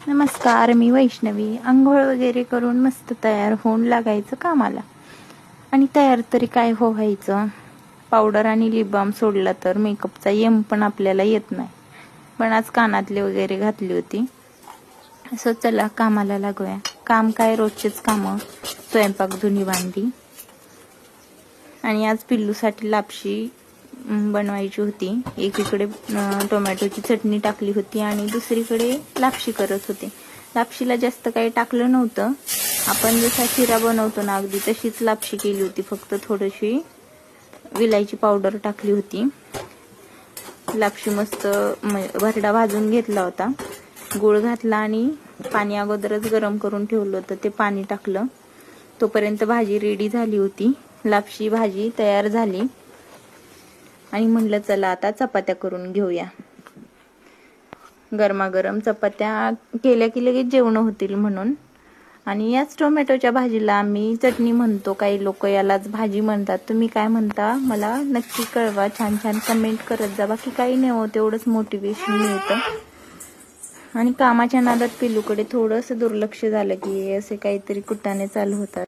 नमस्कार, मी वैष्णवी. आंघोळ वगैरे करून मस्त तयार होऊन लागायचं कामाला. आणि तयार तरी काय व्हायचं, पावडर आणि लिप बाम सोडला तर मेकअपचा यम पण आपल्याला येत नाही. पण आज कानातले वगैरे घातली होती. असं चला कामाला लागूया. काम काय, रोजचेच कामं, स्वयंपाक, धुणी, भांडी. आणि आज पिल्लूसाठी लापशी बनवायची होती. एकीकडे टोमॅटोची चटणी टाकली होती आणि दुसरीकडे लापशी करत होते. लापशीला जास्त काही टाकलं नव्हतं. आपण जसा शिरा बनवतो ना, अगदी तशीच लापशी केली होती. फक्त थोडीशी विलायची पावडर टाकली होती. लापशी मस्त भरडा भाजून घेतला होता. गूळ घातला आणि पाणी अगोदरच गरम करून ठेवलं होतं, ते पाणी टाकलं. तोपर्यंत भाजी रेडी झाली होती. लापशी भाजी तयार झाली आणि म्हणलं चला आता चपात्या करून घेऊया. गरमागरम चपात्या केल्या की लगेच जेवण होतील म्हणून. आणि याच टोमॅटोच्या भाजीला आम्ही चटणी म्हणतो, काही लोक यालाच भाजी म्हणतात. तुम्ही काय म्हणता मला नक्की कळवा, छान छान कमेंट करत जा. बाकी काही नाही हो, तेवढंच मोटिवेशन मिळतं. आणि कामाच्या नादात पिल्लूकडे थोडंसं दुर्लक्ष झालं की असे काहीतरी कुटाणे चालू होतात.